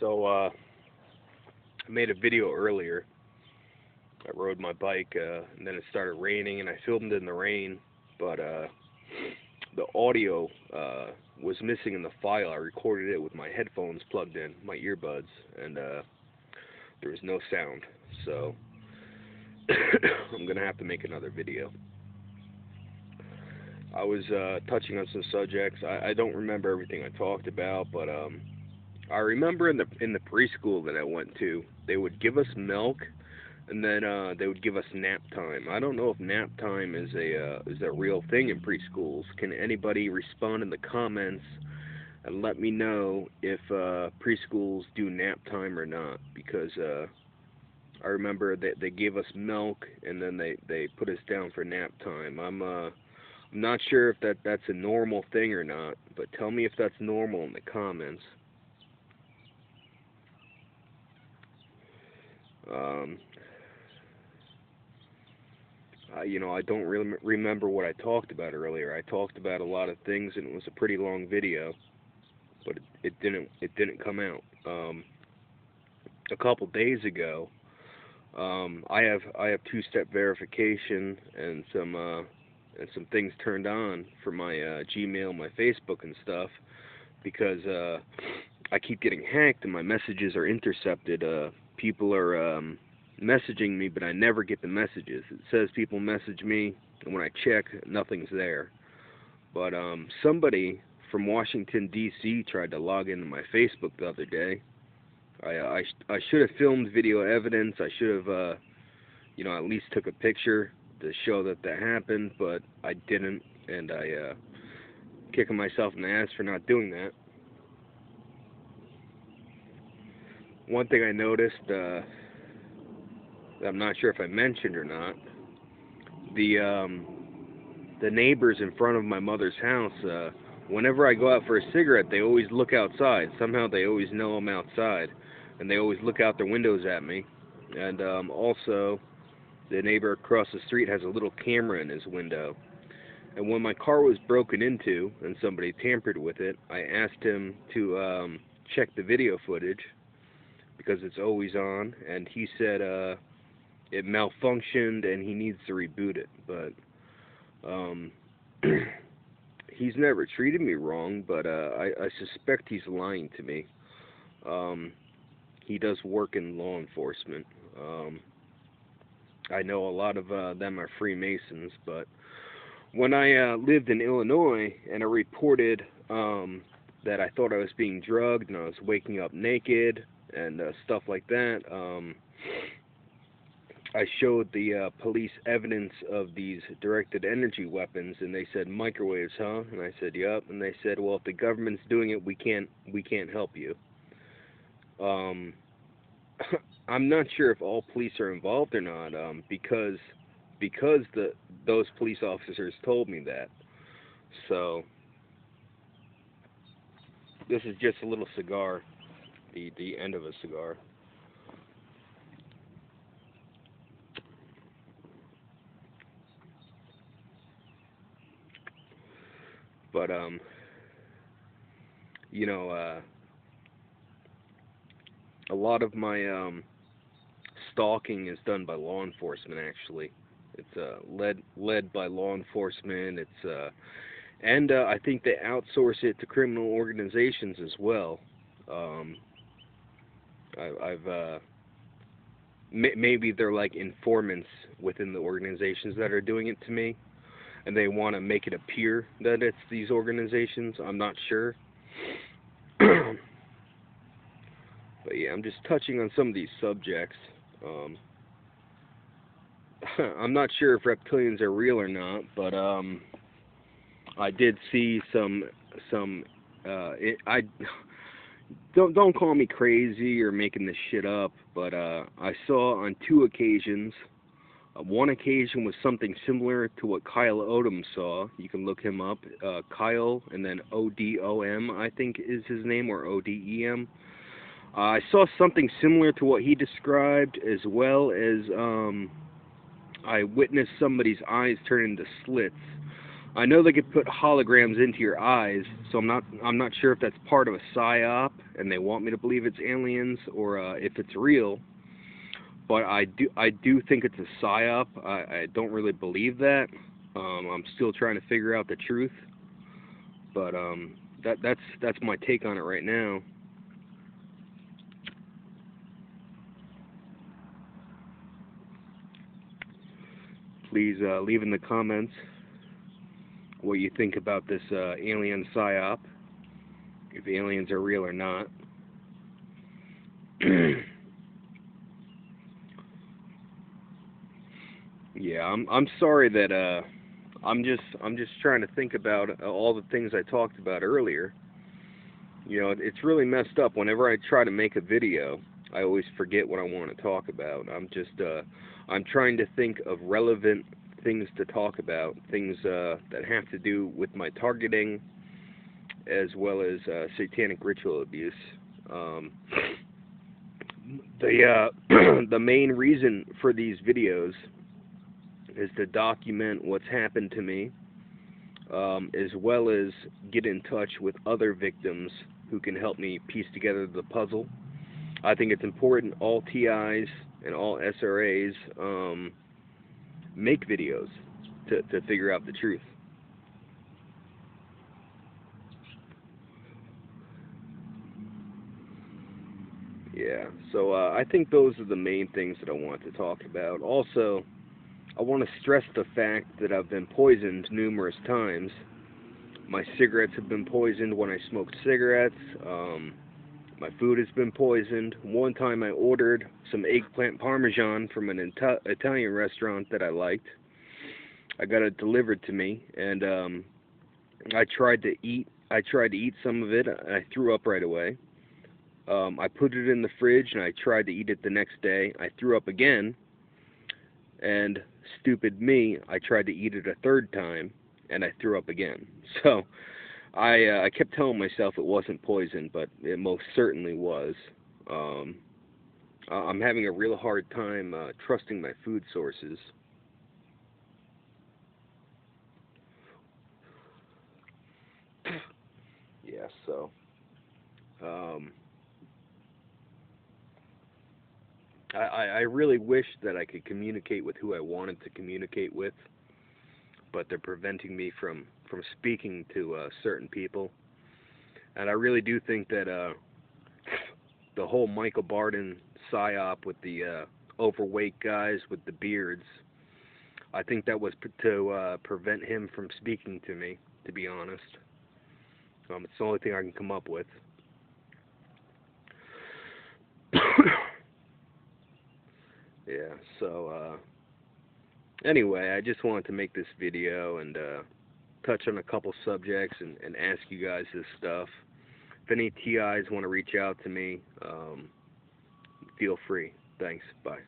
I made a video earlier. I rode my bike, and then it started raining, and I filmed in the rain, but the audio was missing in the file. I recorded it with my headphones plugged in, my earbuds, and there was no sound. So I'm gonna have to make another video. I was touching on some subjects. I don't remember everything I talked about, but I remember in the preschool that I went to, they would give us milk, and then they would give us nap time. I don't know if nap time is a real thing in preschools. Can anybody respond in the comments and let me know if preschools do nap time or not? Because I remember that they gave us milk, and then they put us down for nap time. I'm not sure if that's a normal thing or not, but tell me if that's normal in the comments. I don't really remember what I talked about earlier. I talked about a lot of things, and it was a pretty long video, but it didn't come out. A couple days ago, I have two-step verification and some things turned on for my Gmail, my Facebook, and stuff, because I keep getting hacked and my messages are intercepted. People are messaging me, but I never get the messages. It says people message me, and when I check, nothing's there. But somebody from Washington, D.C. tried to log into my Facebook the other day. I should have filmed video evidence. I should have, at least took a picture to show that happened, but I didn't, and I kicking myself in the ass for not doing that. One thing I noticed, I'm not sure if I mentioned or not, the neighbors in front of my mother's house, whenever I go out for a cigarette, they always look outside. Somehow they always know I'm outside, and they always look out their windows at me. And also, the neighbor across the street has a little camera in his window. And when my car was broken into and somebody tampered with it, I asked him to check the video footage, because it's always on, and he said it malfunctioned and he needs to reboot it. But he's never treated me wrong, but I suspect he's lying to me. He does work in law enforcement. I know a lot of them are Freemasons, but when I lived in Illinois and I reported that I thought I was being drugged and I was waking up naked and stuff like that, I showed the police evidence of these directed energy weapons, and they said, "Microwaves, huh?" And I said, "Yup." And they said, "Well, if the government's doing it, we can't help you." I'm not sure if all police are involved or not, because those police officers told me that. So this is just a little cigar, the end of a cigar. But a lot of my stalking is done by law enforcement. Actually, it's led by law enforcement. It's and I think they outsource it to criminal organizations as well. I've maybe they're like informants within the organizations that are doing it to me, and they want to make it appear that it's these organizations. I'm not sure. But yeah, I'm just touching on some of these subjects. I'm not sure if reptilians are real or not, but I did see some. I don't call me crazy or making this shit up, but I saw on two occasions. One occasion was something similar to what Kyle Odom saw. You can look him up. Kyle, and then Odom, I think is his name, or Odem. I saw something similar to what he described, as well as I witnessed somebody's eyes turn into slits. I know they could put holograms into your eyes, so I'm not sure if that's part of a psyop and they want me to believe it's aliens or if it's real. But I do think it's a psyop. I don't really believe that. I'm still trying to figure out the truth. But that's my take on it right now. Please leave in the comments what you think about this alien psyop, if aliens are real or not. Yeah, I'm sorry that I'm just trying to think about all the things I talked about earlier. You know, it's really messed up. Whenever I try to make a video, I always forget what I want to talk about. I'm trying to think of relevant things to talk about, things that have to do with my targeting, as well as satanic ritual abuse. Um, the main reason for these videos is to document what's happened to me, as well as get in touch with other victims who can help me piece together the puzzle. I think it's important all TIs and all SRAs make videos to figure out the truth. Yeah, so I think those are the main things that I want to talk about. Also, I want to stress the fact that I've been poisoned numerous times. My cigarettes have been poisoned when I smoked cigarettes. My food has been poisoned. One time I ordered some eggplant parmesan from an Italian restaurant that I liked. I got it delivered to me, and I tried to eat. I tried to eat some of it. I threw up right away. I put it in the fridge, and I tried to eat it the next day. I threw up again, and stupid me, I tried to eat it a third time, and I threw up again. So I kept telling myself it wasn't poison, but it most certainly was. Um, I'm having a real hard time trusting my food sources. Yeah, so um, I really wish that I could communicate with who I wanted to communicate with, but they're preventing me from speaking to certain people. And I really do think that the whole Michael Barden psyop with the overweight guys with the beards, I think that was to prevent him from speaking to me, to be honest. It's the only thing I can come up with. Yeah, so anyway, I just wanted to make this video and touch on a couple subjects and ask you guys this stuff. If any TIs want to reach out to me, feel free. Thanks. Bye.